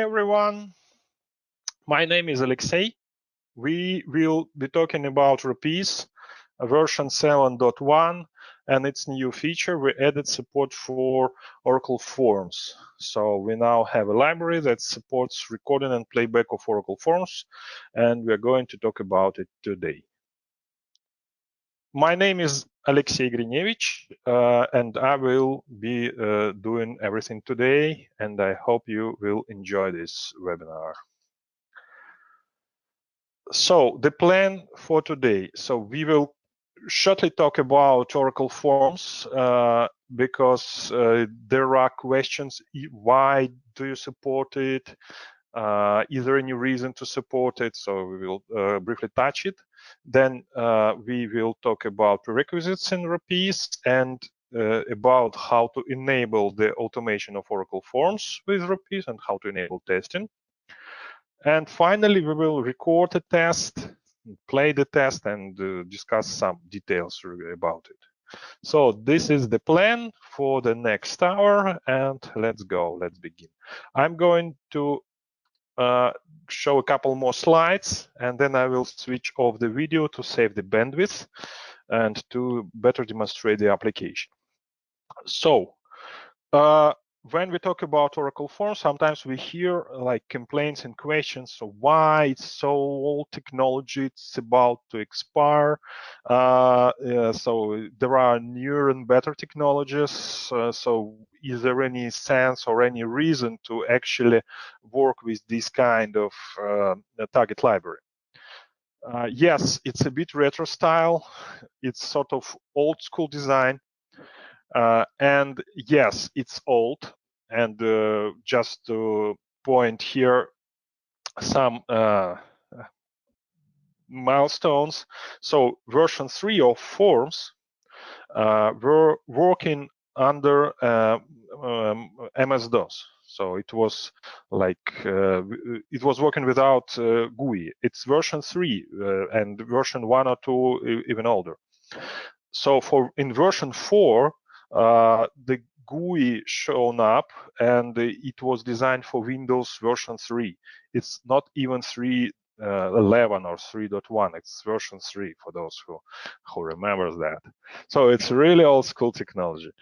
Hi everyone, my name is Alexey. We will be talking about Rapise version 7.1 and its new feature. We added support for Oracle Forms. So we now have a library that supports recording and playback of Oracle Forms, and we're going to talk about it today. My name is Alexey Grinevich, and I will be doing everything today, and I hope you will enjoy this webinar. So the plan for today. So we will shortly talk about Oracle Forms because there are questions. Why do you support it? Is there any reason to support it? So we will briefly touch it. Then we will talk about prerequisites in Rapise and about how to enable the automation of Oracle Forms with Rapise and how to enable testing. And finally, we will record a test, play the test, and discuss some details about it. So this is the plan for the next hour, and let's go, let's begin. I'm going to show a couple more slides, and then I will switch off the video to save the bandwidth and to better demonstrate the application. So, when we talk about Oracle Forms, sometimes we hear like complaints and questions. So why it's so old technology? It's about to expire. So there are newer and better technologies. So is there any sense or any reason to actually work with this kind of target library? Yes, it's a bit retro style. It's sort of old school design. And yes, it's old. And just to point here some milestones. So version 3 of Forms were working under MS-DOS. So it was like it was working without GUI. It's version 3 and version 1 or 2 even older. So in version 4, the GUI shown up, and it was designed for Windows version 3. It's not even 3.11 or 3.1. It's version 3 for those who remembers that. So it's really old school technology.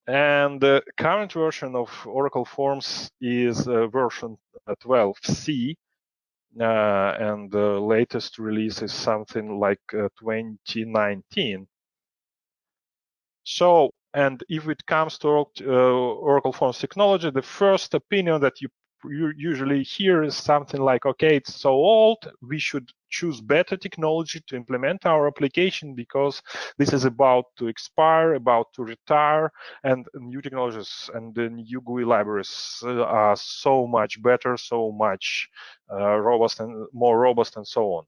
And the current version of Oracle Forms is version 12C. And the latest release is something like 2019. So, and if it comes to Oracle Forms Technology, the first opinion that you usually hear is something like, okay, it's so old, we should choose better technology to implement our application because this is about to expire, about to retire, and new technologies and the new GUI libraries are so much better, so much robust and more robust and so on.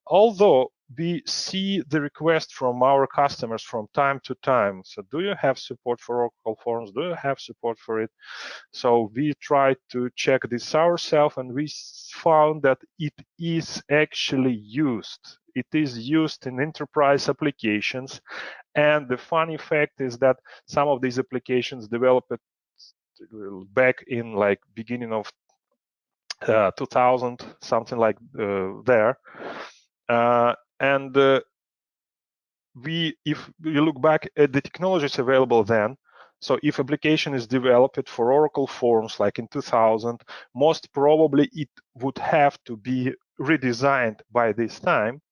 Although we see the request from our customers from time to time. So do you have support for Oracle Forms? Do you have support for it? So we tried to check this ourselves, and we found that it is actually used. It is used in enterprise applications. And the funny fact is that some of these applications developed back in like beginning of 2000, something like there. And if you look back at the technologies available then, so if application is developed for Oracle Forms like in 2000, most probably it would have to be redesigned by this time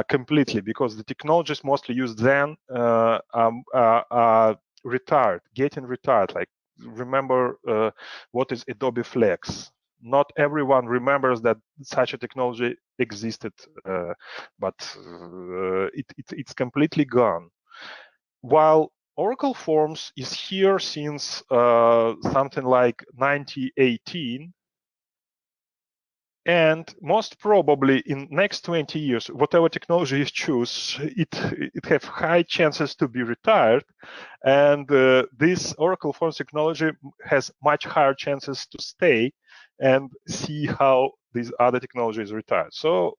completely, because the technologies mostly used then are retired, getting retired. Like remember what is Adobe Flex? Not everyone remembers that such a technology existed, but it's completely gone. While Oracle Forms is here since something like 2018, and most probably in next 20 years, whatever technology you choose, it have high chances to be retired. And this Oracle Forms technology has much higher chances to stay and see how these other technologies retire. So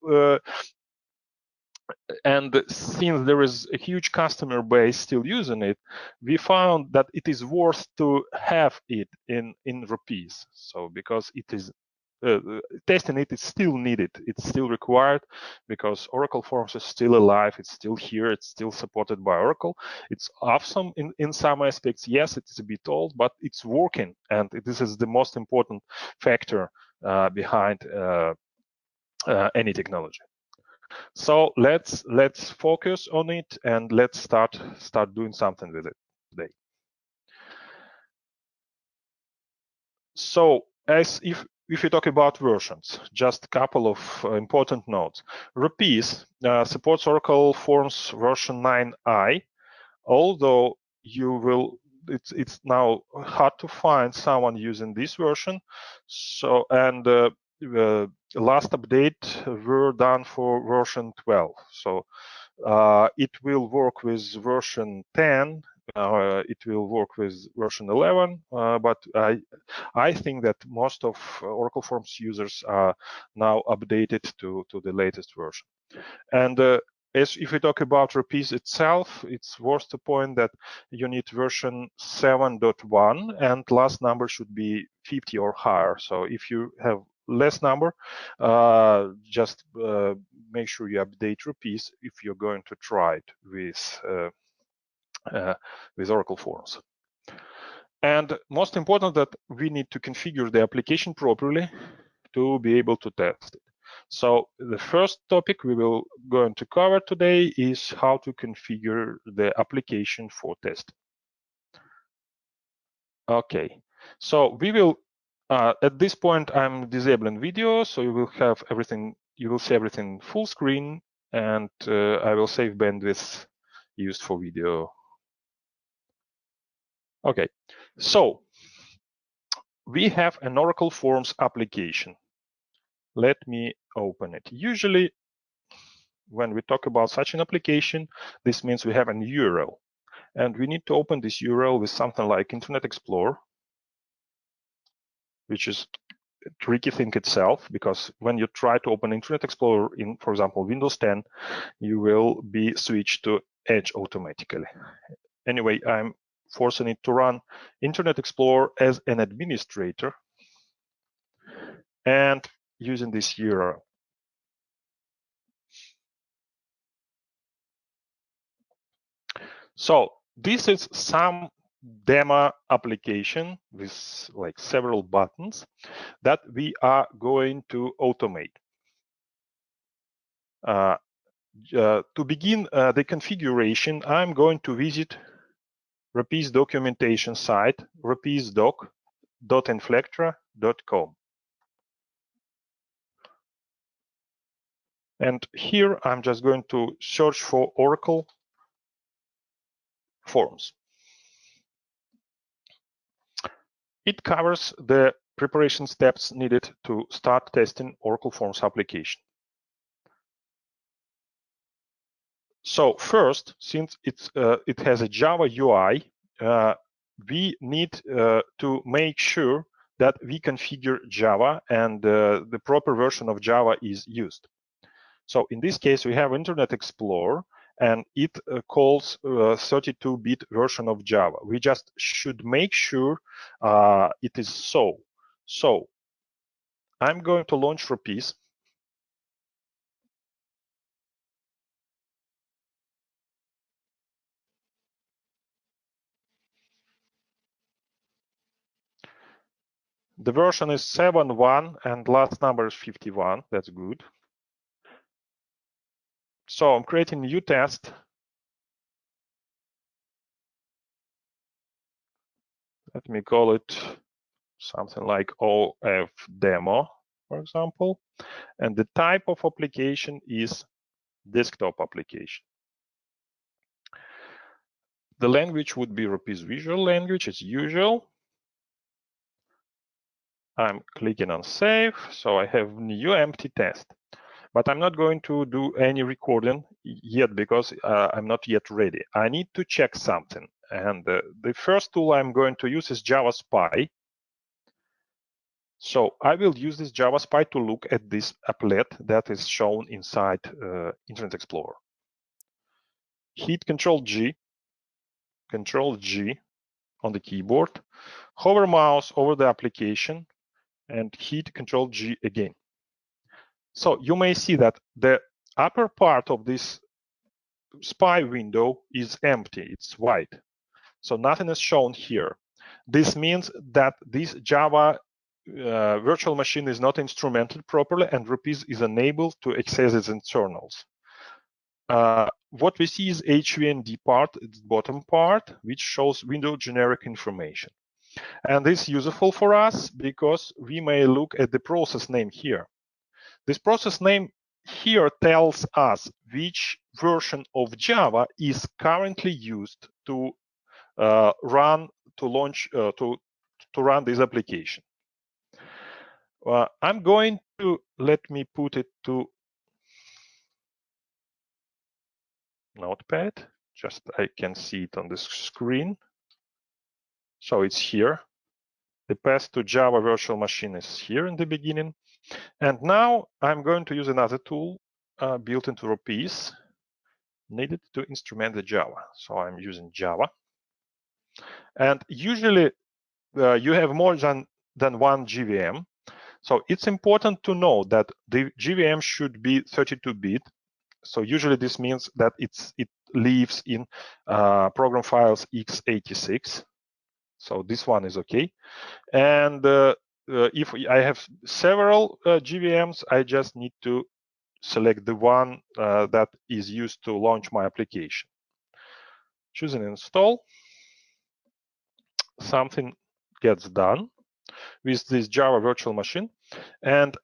And since there is a huge customer base still using it, we found that it is worth to have it in Rapise. So because it is testing it is still needed, it's still required, because Oracle Forms is still alive, it's still here, it's still supported by Oracle. It's awesome in some aspects. Yes, it is a bit old, but it's working, and this is the most important factor behind any technology. So let's focus on it, and let's start doing something with it today. So as if you talk about versions, just a couple of important notes. Rapise supports Oracle Forms version 9i, although it's now hard to find someone using this version. So, and the last update were done for version 12. So it will work with version 10. It will work with version 11, but I think that most of Oracle Forms users are now updated to the latest version. And as if we talk about Rapise itself, it's worth to point that you need version 7.1, and last number should be 50 or higher. So if you have less number, just make sure you update Rapise if you're going to try it with Oracle Forms. And most important, that we need to configure the application properly to be able to test it. So the first topic we will going to cover today is how to configure the application for testing. Okay, so we will at this point I'm disabling video, so you will have everything. You will see everything full screen, and I will save bandwidth used for video. Okay, so we have an Oracle Forms application. Let me open it. Usually, when we talk about such an application, this means we have an URL. And we need to open this URL with something like Internet Explorer, which is a tricky thing itself, because when you try to open Internet Explorer in, for example, Windows 10, you will be switched to Edge automatically. Anyway, I'm forcing it to run Internet Explorer as an administrator and using this URL. So this is some demo application with like several buttons that we are going to automate. To begin the configuration, I'm going to visit Rapise documentation site, rapisedoc.inflectra.com. And here I'm just going to search for Oracle Forms. It covers the preparation steps needed to start testing Oracle Forms application. So first, since it has a Java UI, we need to make sure that we configure Java and the proper version of Java is used. So in this case, we have Internet Explorer, and it calls 32-bit version of Java. We just should make sure it is so. So I'm going to launch Rapise. The version is 7.1 and last number is 51. That's good. So I'm creating a new test. Let me call it something like OF demo, for example. And the type of application is desktop application. The language would be Rapise Visual Language as usual. I'm clicking on save, so I have new empty test. But I'm not going to do any recording yet because I'm not yet ready. I need to check something. And the first tool I'm going to use is Java Spy. So I will use this Java Spy to look at this applet that is shown inside Internet Explorer. Hit Control G on the keyboard, hover mouse over the application, and hit Control G again. So you may see that the upper part of this spy window is empty, it's white. So nothing is shown here. This means that this Java virtual machine is not instrumented properly and Rapise is unable to access its internals. What we see is HVND part, its bottom part, which shows window generic information. And this is useful for us because we may look at the process name here. This process name here tells us which version of Java is currently used to run this application. I'm going to let me put it to Notepad. Just I can see it on the screen. So it's here. The path to Java virtual machine is here in the beginning. And now I'm going to use another tool built into Rapise needed to instrument the Java. So I'm using Java. And usually you have more than one JVM. So it's important to know that the JVM should be 32-bit. So usually this means that it lives in program files x86. So this one is okay. And if I have several JVMs, I just need to select the one that is used to launch my application. Choose and install. Something gets done with this Java virtual machine. And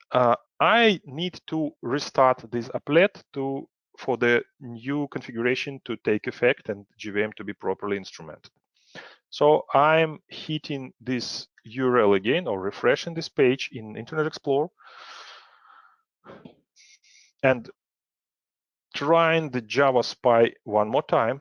I need to restart this applet for the new configuration to take effect and JVM to be properly instrumented. So I'm hitting this URL again or refreshing this page in Internet Explorer and trying the Java Spy one more time.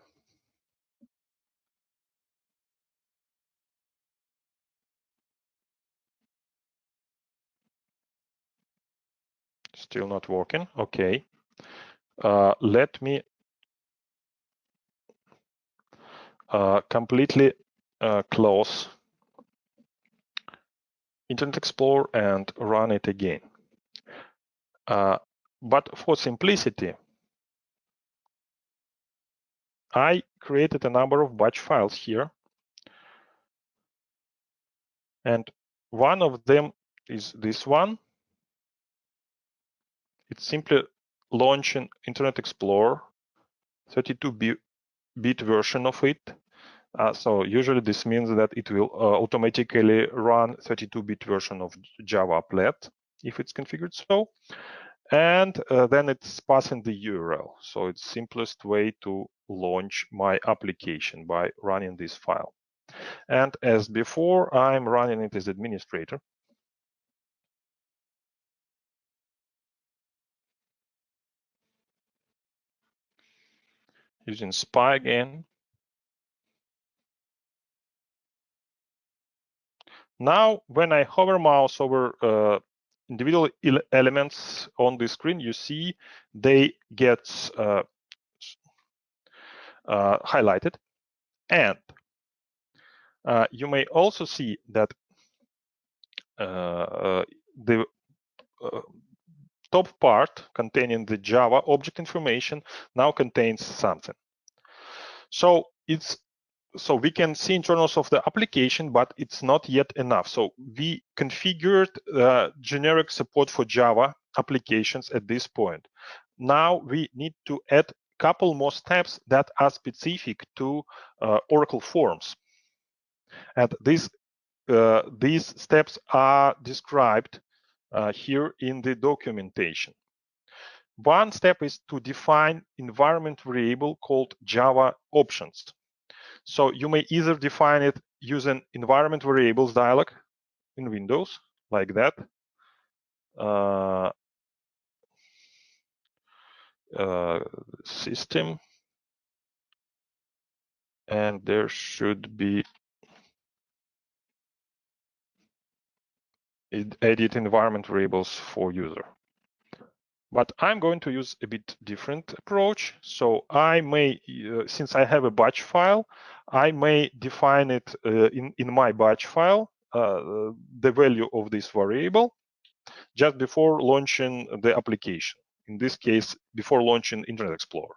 Still not working. Okay. Let me completely close Internet Explorer and run it again. But for simplicity, I created a number of batch files here. And one of them is this one. It's simply launching Internet Explorer, 32-bit version of it. So usually this means that it will automatically run 32-bit version of Java applet if it's configured so. And then it's passing the URL. So it's simplest way to launch my application by running this file. And as before, I'm running it as administrator. Using Spy again. Now, when I hover mouse over individual elements on the screen, you see they get highlighted. And you may also see that the top part containing the Java object information now contains something. So we can see internals of the application, but it's not yet enough. So we configured generic support for Java applications at this point. Now we need to add a couple more steps that are specific to Oracle Forms. And these steps are described here in the documentation. One step is to define environment variable called Java options. So you may either define it using environment variables dialog in Windows, like that. System. And there should be edit environment variables for user. But I'm going to use a bit different approach. So I may, since I have a batch file, I may define it in my batch file, the value of this variable, just before launching the application. In this case, before launching Internet Explorer.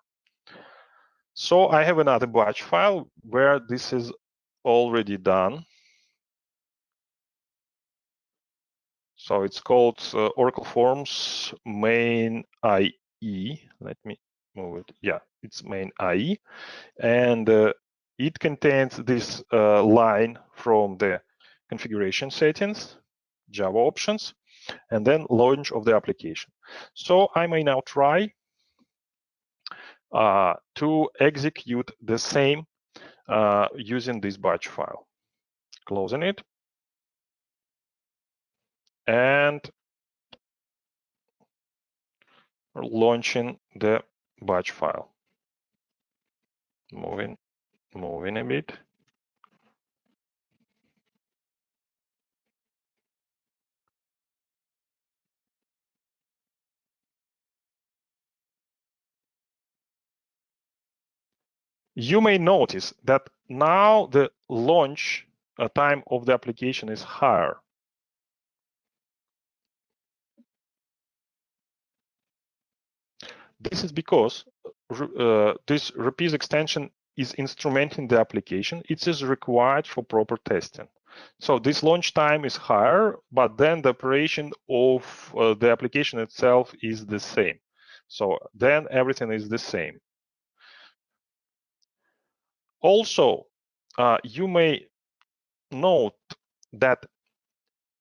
So I have another batch file where this is already done. So it's called OracleForms main IE. Let me move it. Yeah, it's main IE. And it contains this line from the configuration settings, Java options, and then launch of the application. So I may now try to execute the same using this batch file. Closing it. And launching the batch file. Moving a bit. You may notice that now the launch time of the application is higher. This is because this Rapise extension is instrumenting the application. It is required for proper testing. So this launch time is higher, but then the operation of the application itself is the same. So then everything is the same. Also, you may note that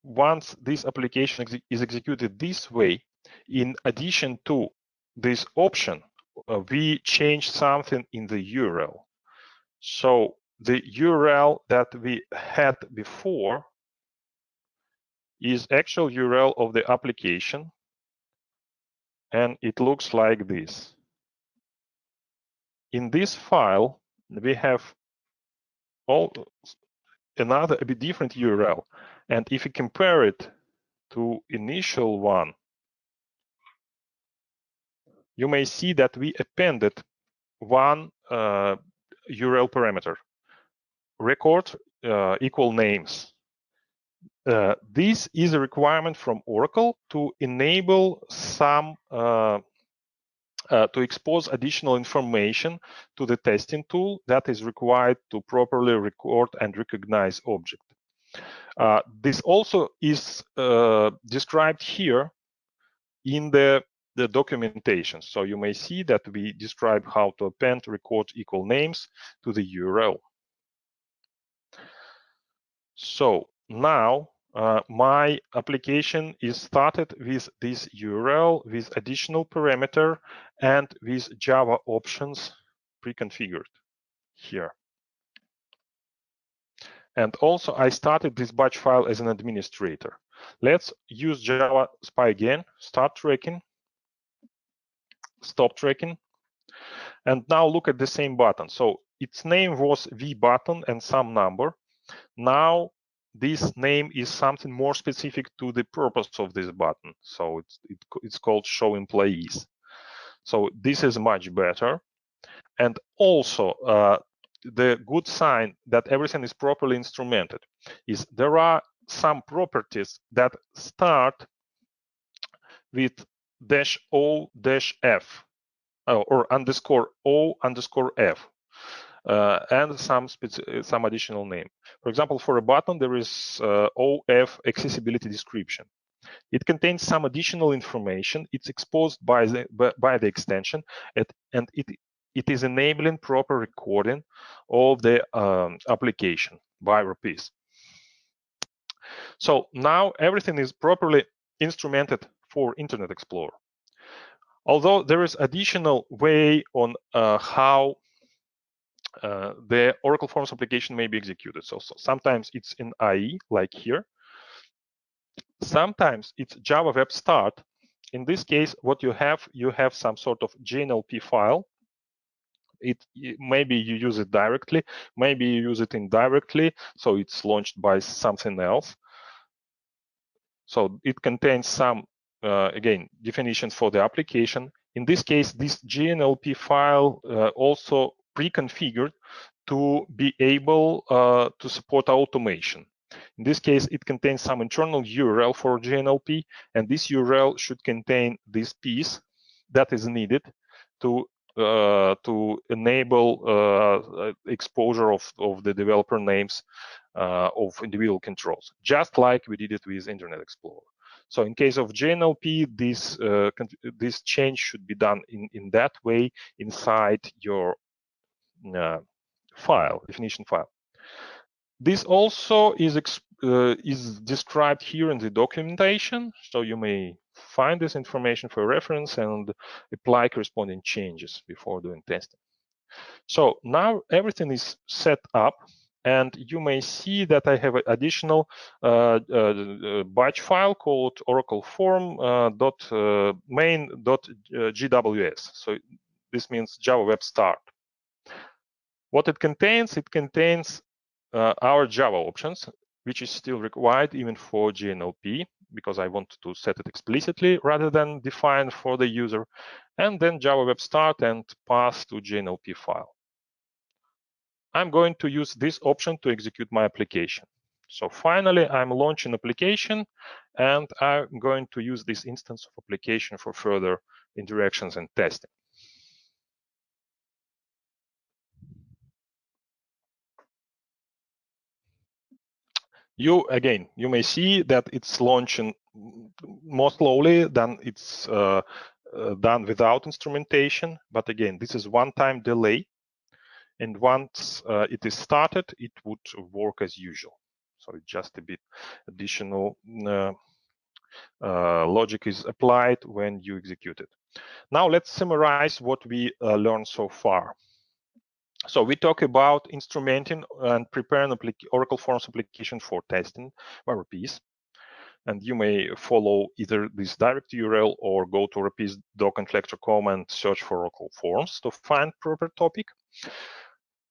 once this application is executed this way, in addition to this option, we change something in the URL. So the URL that we had before is actual URL of the application, and it looks like this. In this file, we have another a bit different URL, and if you compare it to initial one, you may see that we appended one URL parameter, record equal names. This is a requirement from Oracle to enable some to expose additional information to the testing tool that is required to properly record and recognize object. This also is described here in the documentation. So you may see that we describe how to append record equal names to the URL. So now my application is started with this URL, with additional parameter, and with Java options pre-configured here. And also I started this batch file as an administrator. Let's use Java Spy again, start tracking, stop tracking, and now look at the same button. So its name was V button and some number. Now this name is something more specific to the purpose of this button. So it's called show employees. So this is much better. And also the good sign that everything is properly instrumented is there are some properties that start with -o-f or _o_f. And some additional name. For example, for a button, there is OF accessibility description. It contains some additional information. It's exposed by the extension, and it is enabling proper recording of the application by Rapise. So now everything is properly instrumented for Internet Explorer. Although there is additional way on how the OracleForms application may be executed. So sometimes it's in IE, like here. Sometimes it's Java Web Start. In this case, what you have some sort of JNLP file. Maybe you use it directly, maybe you use it indirectly, so it's launched by something else. So it contains some, again, definitions for the application. In this case, this GNLP file also pre-configured to be able to support automation. In this case, it contains some internal URL for GNLP, and this URL should contain this piece that is needed to enable exposure of the developer names of individual controls, just like we did it with Internet Explorer. So in case of GNLP, this change should be done in that way inside your definition file. This also is described here in the documentation, so you may find this information for reference and apply corresponding changes before doing testing. So now everything is set up, and you may see that I have an additional batch file called OracleForm.main.gws. So this means Java Web Start. What it contains our Java options, which is still required even for GNLP, because I want to set it explicitly rather than define for the user, and then Java Web Start and pass to GNLP file. I'm going to use this option to execute my application. So finally, I'm launching application, and I'm going to use this instance of application for further interactions and testing. You may see that it's launching more slowly than it's done without instrumentation. But again, this is one-time delay. And once it is started, it would work as usual. So it's just a bit additional logic is applied when you execute it. Now let's summarize what we learned so far. So we talk about instrumenting and preparing OracleForms application for testing by Rapise. And you may follow either this direct URL or go to rapise.inflectra.com and search for OracleForms to find proper topic.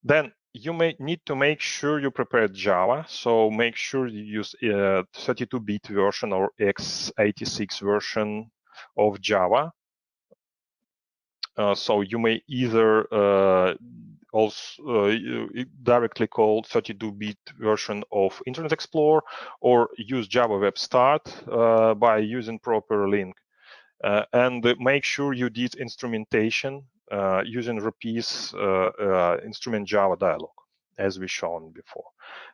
Then you may need to make sure you prepare Java. So make sure you use 32-bit version or x86 version of Java. So you may either directly call 32-bit version of Internet Explorer or use Java Web Start by using proper link. And make sure you did instrumentation using Rapise instrument Java dialog, as we shown before.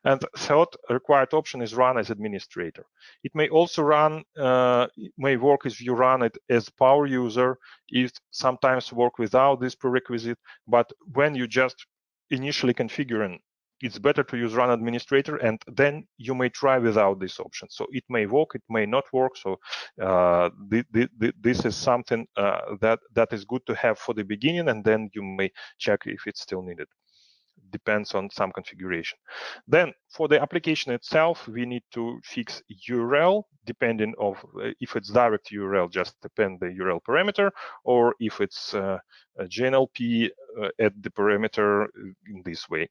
And third required option is run as administrator. It may also run, it may work if you run it as power user, it sometimes work without this prerequisite, but when you just initially configuring, it's better to use run administrator, and then you may try without this option. So it may work, it may not work. So this is something that is good to have for the beginning, and then you may check if it's still needed. Depends on some configuration. Then for the application itself, we need to fix URL depending of if it's direct URL, just depend the URL parameter, or if it's a GNLP, add the parameter in this way.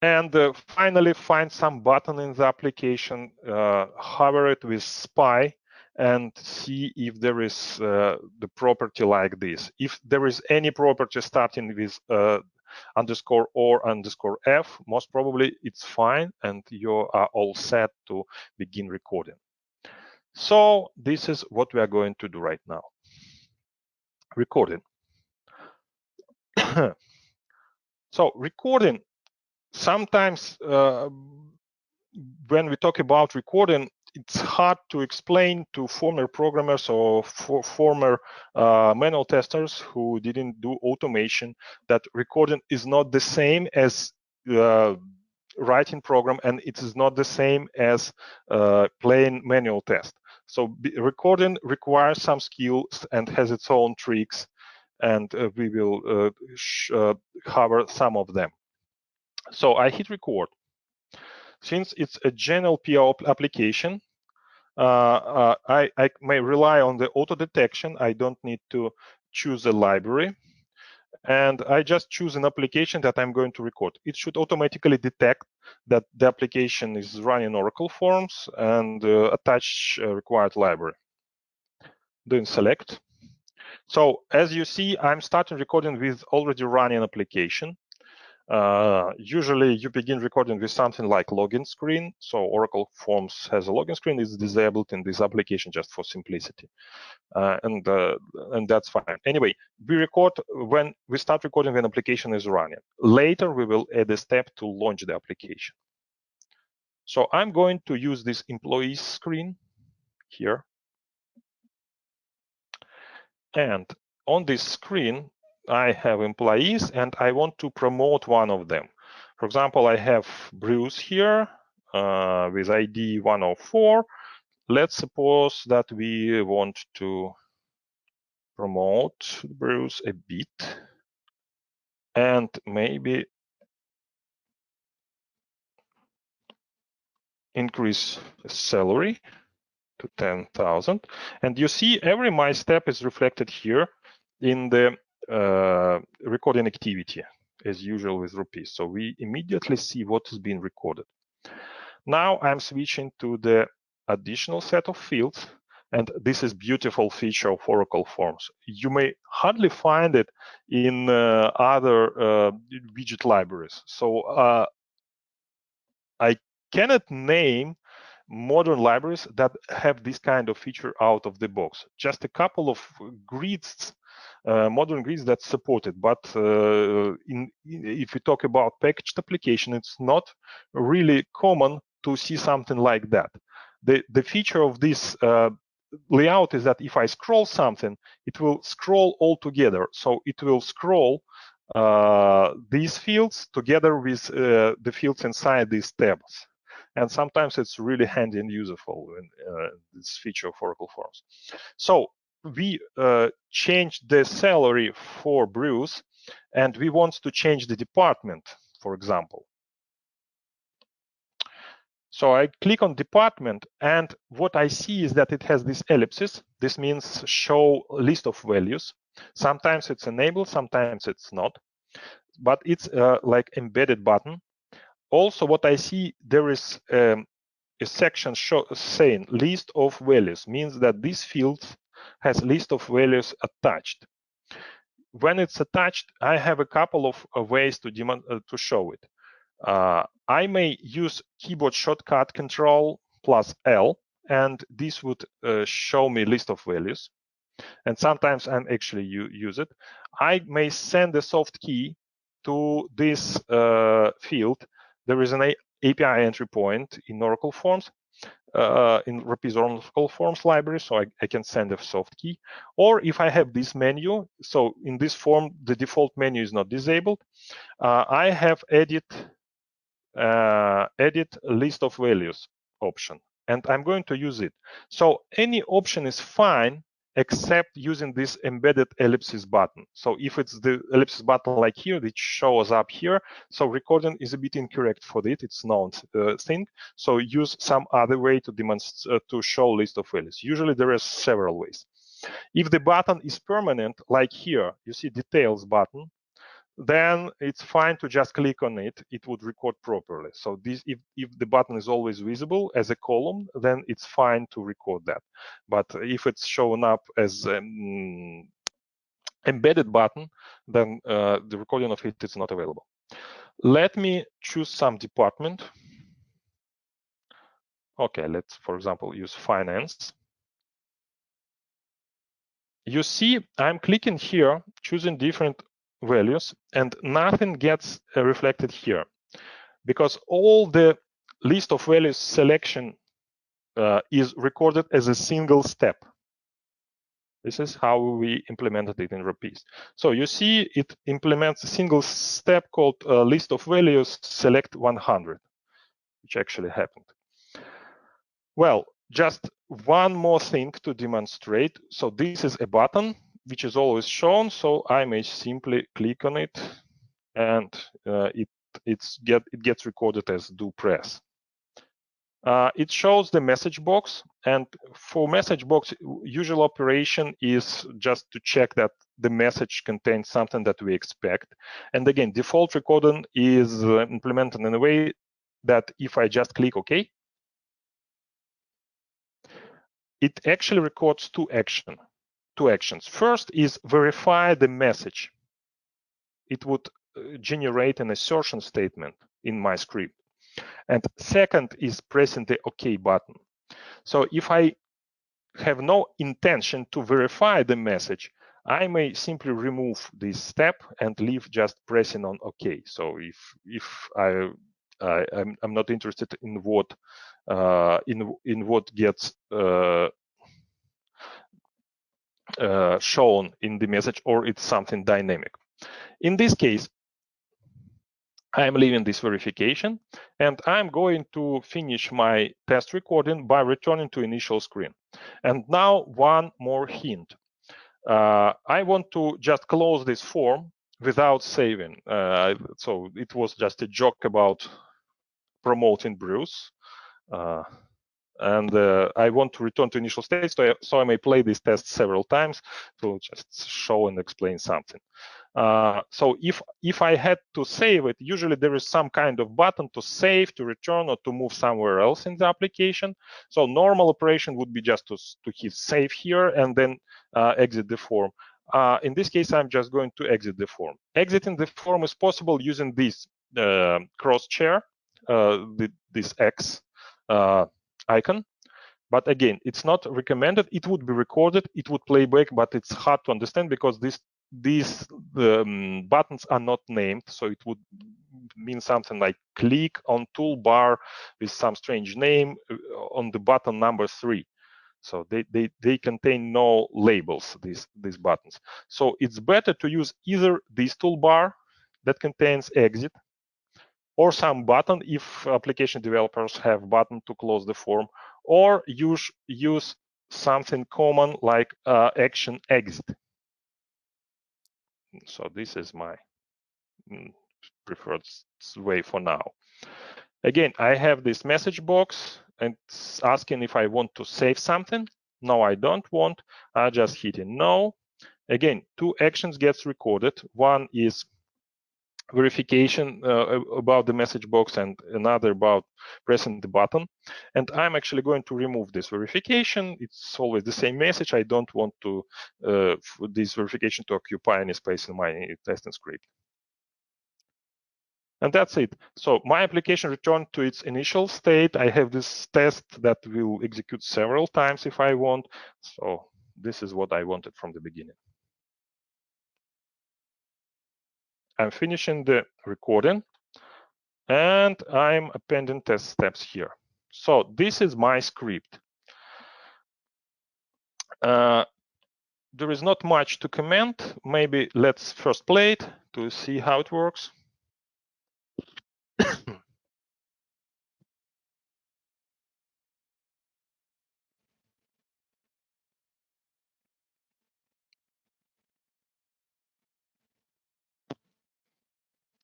And finally, find some button in the application, hover it with SPY, and see if there is the property like this. If there is any property starting with underscore or underscore F, most probably it's fine, and you are all set to begin recording. So this is what we are going to do right now. Recording. So recording, sometimes when we talk about recording, it's hard to explain to former programmers or former manual testers who didn't do automation that recording is not the same as writing program, and it is not the same as playing manual test. So recording requires some skills and has its own tricks, and we will cover some of them. So I hit record. Since it's a GNLP application, I may rely on the auto detection. I don't need to choose a library. and I just choose an application that I'm going to record. It should automatically detect that the application is running Oracle Forms and attach required library. Then select. So as you see, I'm starting recording with already running application. Usually you begin recording with something like login screen. So Oracle Forms has a login screen. It's disabled in this application just for simplicity. And that's fine. Anyway, we record when we start recording when application is running. Later, we will add a step to launch the application. So I'm going to use this employees screen here. And on this screen, I have employees and I want to promote one of them. For example, I have Bruce here with ID 104. Let's suppose that we want to promote Bruce a bit and maybe increase salary to 10,000. And you see every my step is reflected here in the recording activity, as usual with Rapise. So we immediately see what has been recorded. Now I'm switching to the additional set of fields, and this is beautiful feature of Oracle Forms. You may hardly find it in other widget libraries. So I cannot name modern libraries that have this kind of feature out of the box. Just a couple of grids, modern grids that support it. But if we talk about packaged application, it's not really common to see something like that. The feature of this layout is that if I scroll something, it will scroll all together. So it will scroll these fields together with the fields inside these tabs. And sometimes it's really handy and useful in this feature of Oracle Forms. So we changed the salary for Bruce, and we want to change the department, for example. So I click on department, and what I see is that it has this ellipsis. This means show list of values. Sometimes it's enabled, sometimes it's not, but it's like embedded button. Also, what I see, there is a section saying list of values, means that this field has list of values attached. When it's attached, I have a couple of ways to show it. I may use keyboard shortcut Control plus L, and this would show me list of values. And sometimes I'm actually use it. I may send a soft key to this field. There is an API entry point in Oracle Forms, in Rapise Oracle Forms library, so I can send a soft key. Or if I have this menu, so in this form, the default menu is not disabled, I have edit list of values option, and I'm going to use it. So any option is fine except using this embedded ellipsis button. So if it's the ellipsis button like here, it shows up here. So recording is a bit incorrect for it. It's not thing. So use some other way to demonstrate to show list of values. Usually there are several ways. If the button is permanent, like here, you see details button, then it's fine to just click on it. It would record properly. So this, if the button is always visible as a column, then it's fine to record that. But if it's shown up as embedded button, then the recording of it is not available. Let me choose some department. Okay, let's, for example, use finance. You see, I'm clicking here, choosing different values, and nothing gets reflected here, because all the list of values selection is recorded as a single step. This is how we implemented it in Rapise. So you see it implements a single step called list of values select 100, which actually happened. Well, just one more thing to demonstrate. So this is a button which is always shown. So I may simply click on it, and it gets recorded as do press. It shows the message box, And for message box, usual operation is just to check that the message contains something that we expect. And again, default recording is implemented in a way that if I just click OK, it actually records two actions. First is verify the message. It would generate an assertion statement in my script. And second is pressing the OK button. So if I have no intention to verify the message, I may simply remove this step and leave just pressing on OK. So if I'm not interested in what gets shown in the message, or it's something dynamic. In this case, I'm leaving this verification, and I'm going to finish my test recording by returning to initial screen. And now one more hint. I want to just close this form without saving. So it was just a joke about promoting Bruce. And I want to return to initial state, so I may play this test several times to just show and explain something. So if I had to save it, usually there is some kind of button to save, to return, or to move somewhere else in the application. So normal operation would be just to hit save here and then exit the form. In this case, I'm just going to exit the form. Exiting the form is possible using this cross chair, this X icon. But again, it's not recommended. It would be recorded, it would play back, but it's hard to understand because these buttons are not named. So it would mean something like click on toolbar with some strange name on the button number 3. So they contain no labels, these buttons. So it's better to use either this toolbar that contains exit, or some button if application developers have button to close the form, or use something common like action exit. So this is my preferred way for now. Again, I have this message box and it's asking if I want to save something. No, I don't want. I just hit no. Again, two actions gets recorded. One is verification about the message box and another about pressing the button. And I'm actually going to remove this verification. It's always the same message. I don't want to this verification to occupy any space in my testing script. And that's it. So my application returned to its initial state. I have this test that will execute several times if I want. So this is what I wanted from the beginning. I'm finishing the recording and I'm appending test steps here. So this is my script. There is not much to comment. Maybe let's first play it to see how it works.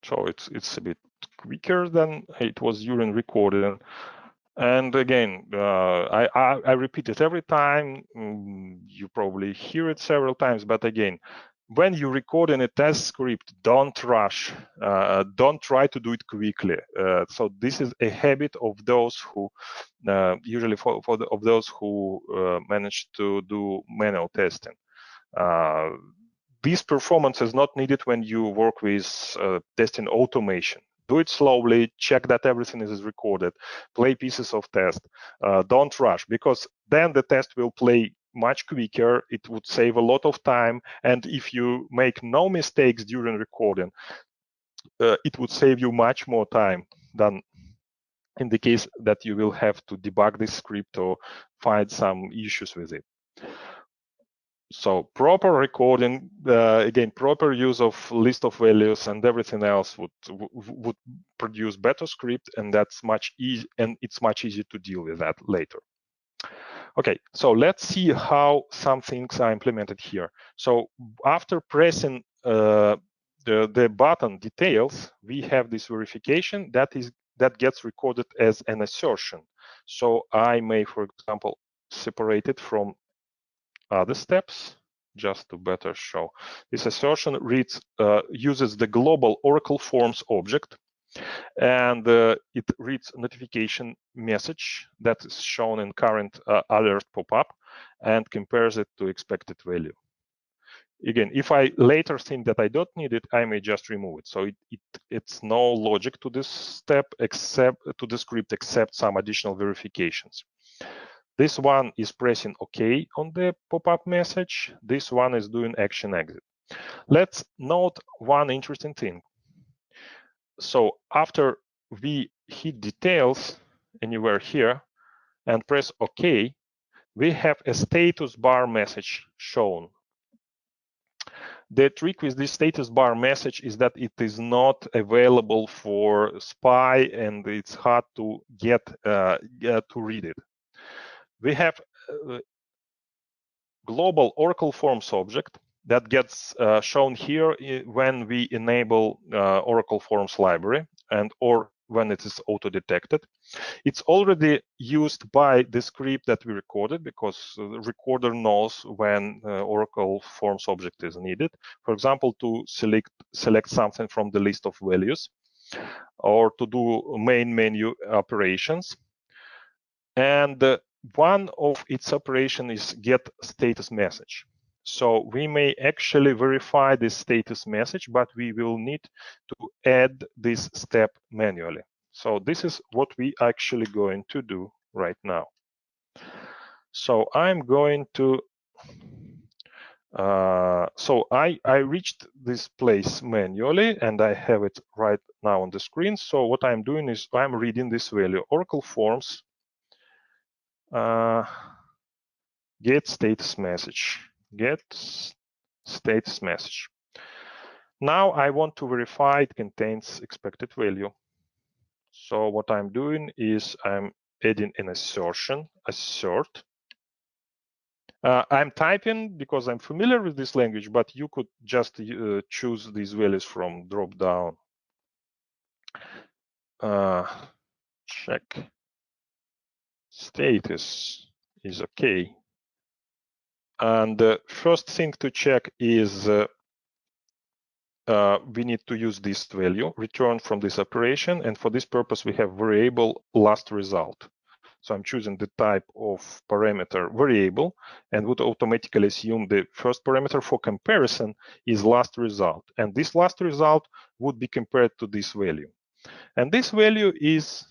So it's a bit quicker than it was during recording. And again, I repeat it every time. You probably hear it several times, but again, when you record in a test script, don't rush. Don't try to do it quickly. So this is a habit of those who usually of those who manage to do manual testing. This performance is not needed when you work with testing automation. Do it slowly, check that everything is recorded, play pieces of test. Don't rush, because then the test will play much quicker. It would save a lot of time. And if you make no mistakes during recording, it would save you much more time than in the case that you will have to debug this script or find some issues with it. So proper recording, again, proper use of list of values and everything else would produce better script, and that's much easy, and it's much easier to deal with that later. Okay, so let's see how some things are implemented here. So after pressing the button details, we have this verification that gets recorded as an assertion. So I may, for example, separate it from other steps, just to better show. This assertion uses the global OracleForms object, and it reads notification message that is shown in current alert pop-up and compares it to expected value. Again, if I later think that I don't need it, I may just remove it. So it's no logic to this step except to the script except some additional verifications. This one is pressing OK on the pop-up message. This one is doing action exit. Let's note one interesting thing. So after we hit details anywhere here and press OK, we have a status bar message shown. The trick with this status bar message is that it is not available for SPY and it's hard to get to read it. We have global OracleForms object that gets shown here when we enable OracleForms library or when it is auto-detected. It's already used by the script that we recorded because the recorder knows when OracleForms object is needed. For example, to select something from the list of values or to do main menu operations. And one of its operation is get status message. So we may actually verify this status message, but we will need to add this step manually. So this is what we actually going to do right now. So I'm going to, so I reached this place manually and I have it right now on the screen. So what I'm doing is I'm reading this value, OracleForms get status message, get status message. Now I want to verify it contains expected value. So what I'm doing is I'm adding an assertion, assert. I'm typing because I'm familiar with this language, but you could just choose these values from drop down. Check status is okay. And the first thing to check is we need to use this value returned from this operation. And for this purpose, we have variable last result. So I'm choosing the type of parameter variable and would automatically assume the first parameter for comparison is last result. And this last result would be compared to this value. And this value is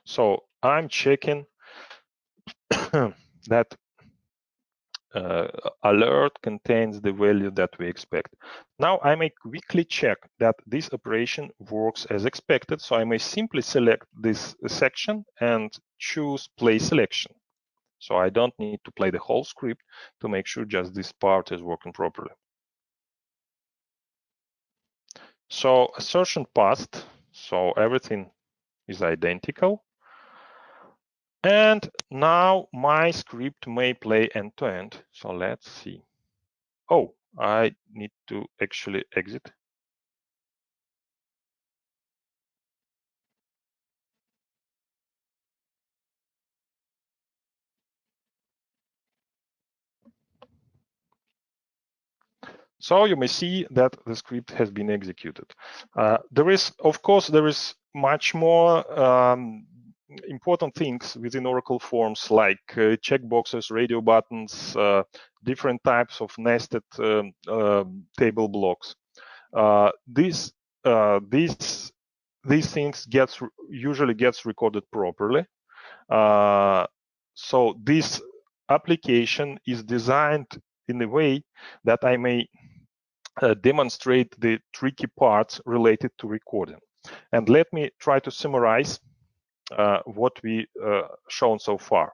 so I'm checking that alert contains the value that we expect. Now I may quickly check that this operation works as expected. So I may simply select this section and choose play selection. So I don't need to play the whole script to make sure just this part is working properly. So assertion passed. So everything is identical. And now my script may play end to end. So let's see. Oh, I need to actually exit. So you may see that the script has been executed. There is much more important things within OracleForms like checkboxes, radio buttons, different types of nested table blocks. These things usually gets recorded properly. So this application is designed in a way that I may demonstrate the tricky parts related to recording. And let me try to summarize what we shown so far.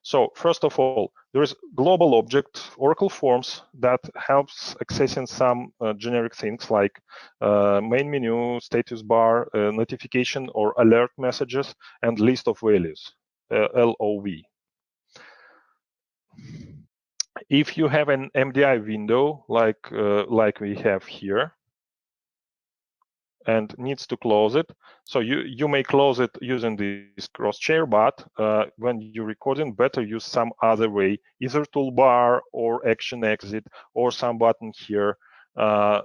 So first of all, there is global object OracleForms that helps accessing some generic things like main menu, status bar, notification or alert messages, and list of values, LOV. If you have an MDI window like we have here, and needs to close it. So you may close it using this cross chair, but when you're recording, better use some other way, either toolbar or action exit or some button here.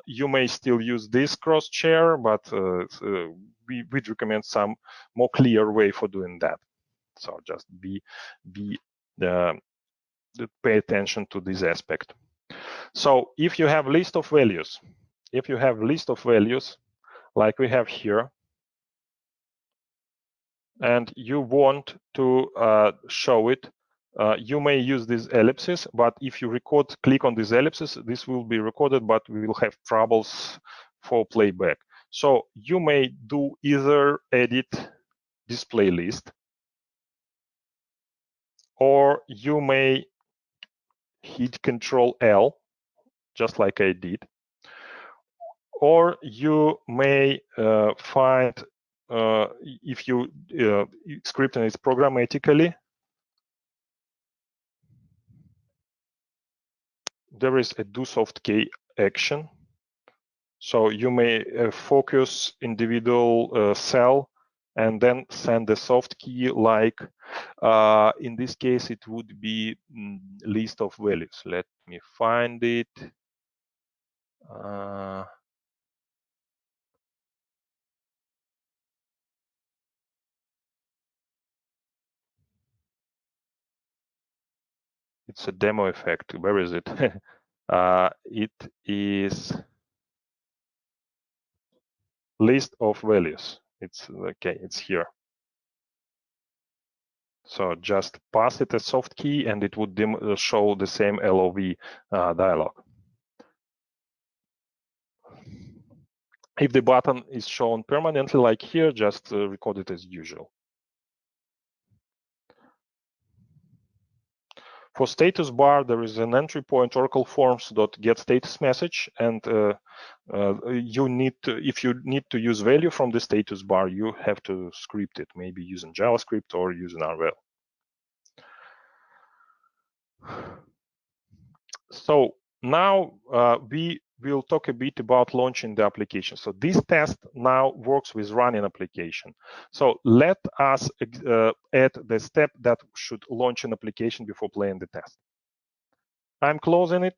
You may still use this cross chair, but we'd recommend some more clear way for doing that. So just pay attention to this aspect. So if you have list of values, like we have here, and you want to show it, you may use these ellipses, but if you click on these ellipses, this will be recorded, but we will have troubles for playback. So you may do either edit display list, or you may hit Control-L, just like I did, or you may find, if you scripting it programmatically, there is a do soft key action. So you may focus individual cell and then send the soft key, like in this case it would be list of values. Let me find it. It's a demo effect. Where is it? It is list of values. It's okay, it's here. So just pass it a soft key and it would show the same LOV dialog. If the button is shown permanently, like here, just record it as usual. For status bar, there is an entry point OracleForms.getStatus message, and you need to, if you need to use value from the status bar, you have to script it, maybe using JavaScript or using Unreal. So now we will talk a bit about launching the application. So this test now works with running application. So let us add the step that should launch an application before playing the test. I'm closing it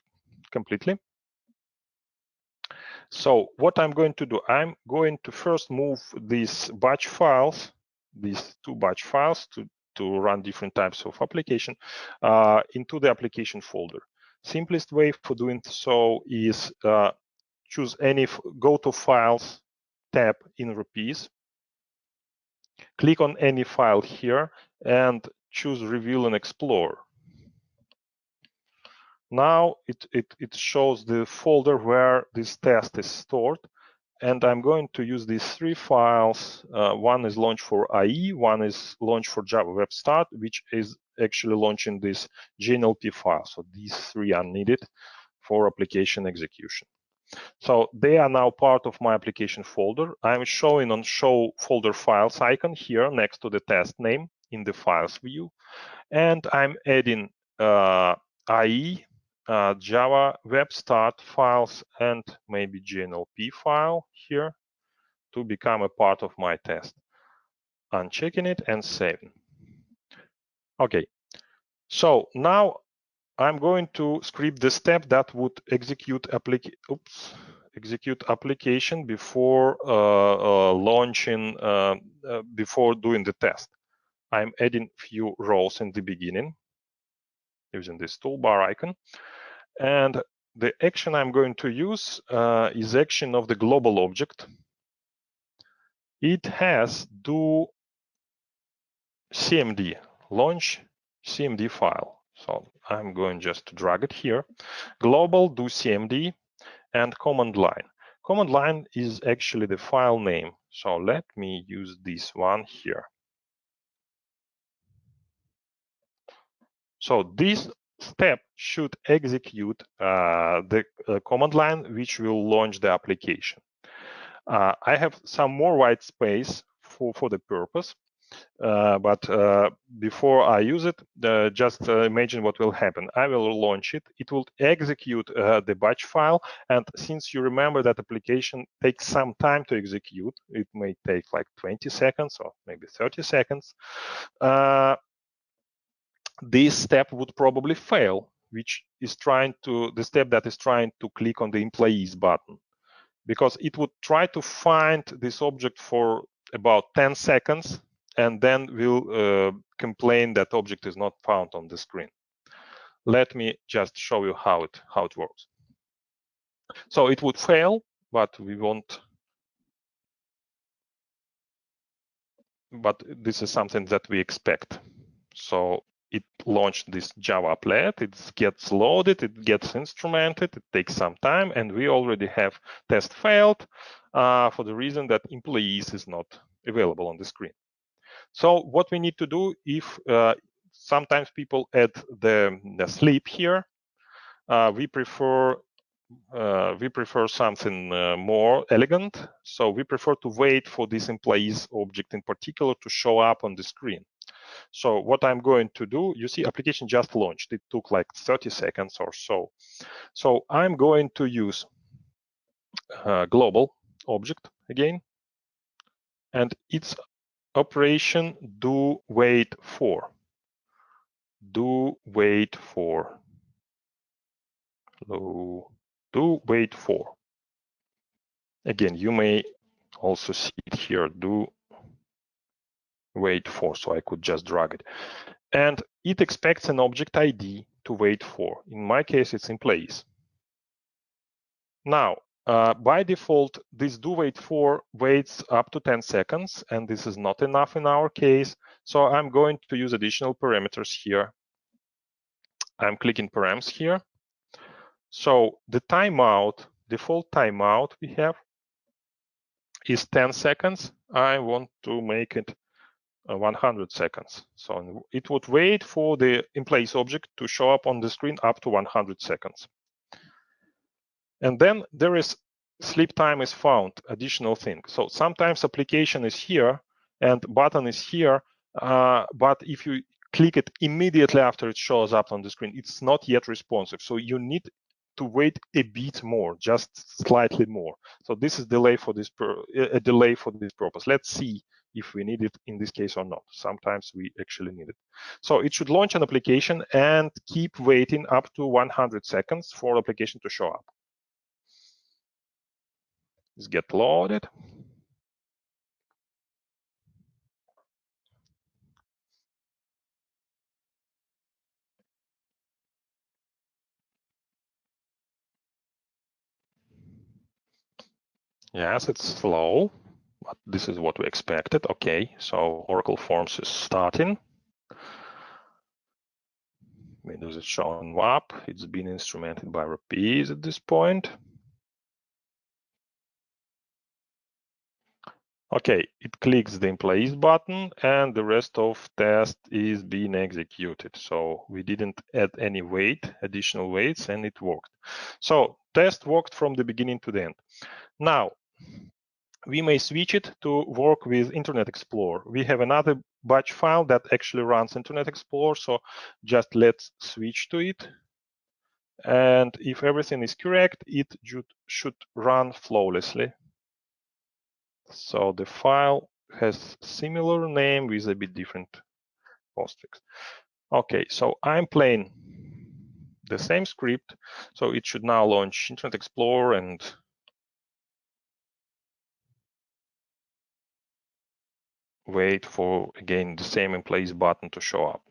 completely. So what I'm going to do, I'm going to first move these batch files, these two batch files to run different types of application into the application folder. Simplest way for doing so is choose any, go to Files tab in Rapise, click on any file here, and choose Reveal and Explore. Now it shows the folder where this test is stored, and I'm going to use these three files. One is launch for IE, one is launch for Java Web Start, which is actually launching this GNLP file. So these three are needed for application execution. So they are now part of my application folder. I'm showing on Show Folder Files icon here next to the test name in the Files view. And I'm adding IE, Java Web Start files, and maybe GNLP file here to become a part of my test. Unchecking it and saving. Okay, so now I'm going to script the step that would execute application before launching, before doing the test. I'm adding few rows in the beginning using this toolbar icon. And the action I'm going to use is action of the global object. It has do CMD, launch CMD file. So I'm going just to drag it here. Global do CMD and command line. Command line is actually the file name. So let me use this one here. So this step should execute the command line, which will launch the application. I have some more white space for the purpose. But before I use it, just imagine what will happen. I will launch it. It will execute the batch file. And since you remember that application takes some time to execute, it may take like 20 seconds or maybe 30 seconds. This step would probably fail, which is the step that is trying to click on the employees button, because it would try to find this object for about 10 seconds and then will complain that object is not found on the screen. Let me just show you how it works. So it would fail, but we won't. But this is something that we expect. So it launched this Java applet, it gets loaded, it gets instrumented, it takes some time, and we already have test failed for the reason that employees is not available on the screen. So what we need to do, if sometimes people add the sleep here, we prefer something more elegant. So we prefer to wait for this employees object in particular to show up on the screen. So what I'm going to do, you see application just launched. It took like 30 seconds or so. So I'm going to use global object again, and its operation do wait for. Do wait for. Do wait for. Again, you may also see it here. Do wait for. So I could just drag it. And it expects an object ID to wait for. In my case, it's employees. Now, by default, this do wait for waits up to 10 seconds, and this is not enough in our case. So I'm going to use additional parameters here. I'm clicking params here. So the timeout, default timeout we have is 10 seconds. I want to make it 100 seconds. So it would wait for the in-place object to show up on the screen up to 100 seconds. And then there is sleep time is found, additional thing. So sometimes application is here and button is here, but if you click it immediately after it shows up on the screen, it's not yet responsive. So you need to wait a bit more, just slightly more. So this is a delay for this purpose. Let's see if we need it in this case or not. Sometimes we actually need it. So it should launch an application and keep waiting up to 100 seconds for application to show up. Let's get loaded. Yes, it's slow, but this is what we expected. Okay, so Oracle Forms is starting. Windows is showing up. It's been instrumented by Rapise at this point. Okay, it clicks the employees button and the rest of test is being executed. So we didn't add any additional weights, and it worked. So test worked from the beginning to the end. Now, we may switch it to work with Internet Explorer. We have another batch file that actually runs Internet Explorer. So just let's switch to it. And if everything is correct, it should run flawlessly. So the file has similar name with a bit different postfix. Okay, so I'm playing the same script. So it should now launch Internet Explorer and wait for, again, the same employees button to show up.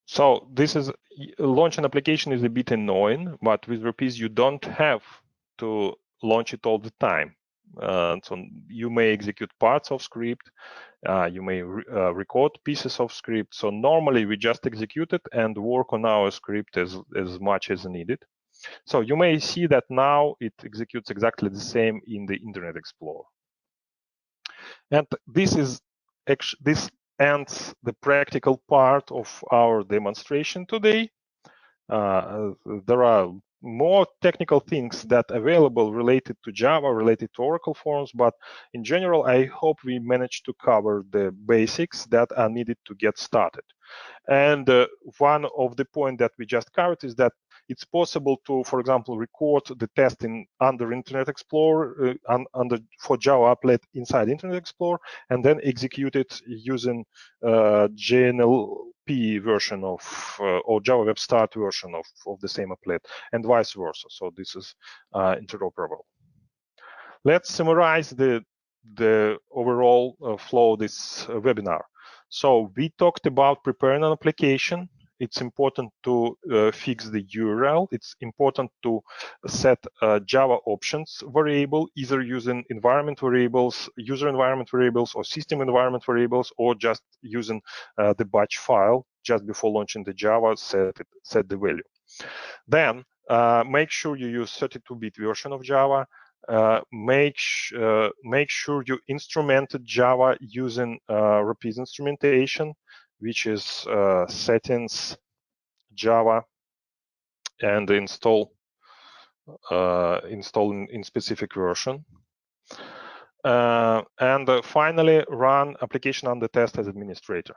So this is launch an application is a bit annoying, but with Rapise you don't have to launch it all the time. So you may execute parts of script, you may record pieces of script. So normally we just execute it and work on our script as much as needed. So you may see that now it executes exactly the same in the Internet Explorer. And this ends the practical part of our demonstration today. There are more technical things that are available related to Java, related to Oracle Forms, but in general, I hope we managed to cover the basics that are needed to get started. And one of the points that we just covered is that it's possible to, for example, record the testing under Internet Explorer, for Java applet inside Internet Explorer, and then execute it using JNLP version of or Java Web Start version of the same applet, and vice versa. So this is interoperable. Let's summarize the overall flow of this webinar. So we talked about preparing an application. It's important to fix the URL. It's important to set Java options variable, either using environment variables, user environment variables, or system environment variables, or just using the batch file just before launching the Java, set the value. Then make sure you use 32-bit version of Java. Make sure you instrumented Java using Rapise instrumentation, which is settings Java and install in specific version. And finally, run application under test as administrator.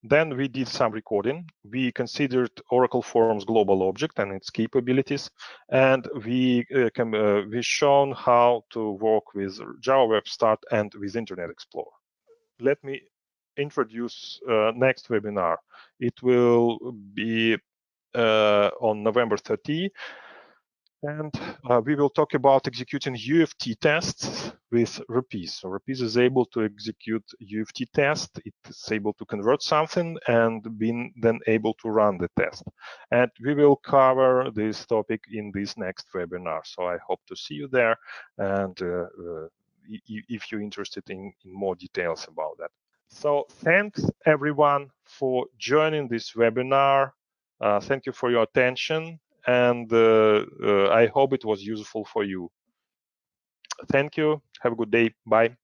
Then we did some recording. We considered Oracle Forms global object and its capabilities, and we shown how to work with Java Web Start and with Internet Explorer. Let me introduce next webinar. It will be on November 30. And we will talk about executing UFT tests with Rapise. So Rapise is able to execute UFT test. It's able to convert something and being then able to run the test. And we will cover this topic in this next webinar. So I hope to see you there. And if you're interested in more details about that. So thanks everyone for joining this webinar. Thank you for your attention. And I hope it was useful for you. Thank you. Have a good day. Bye.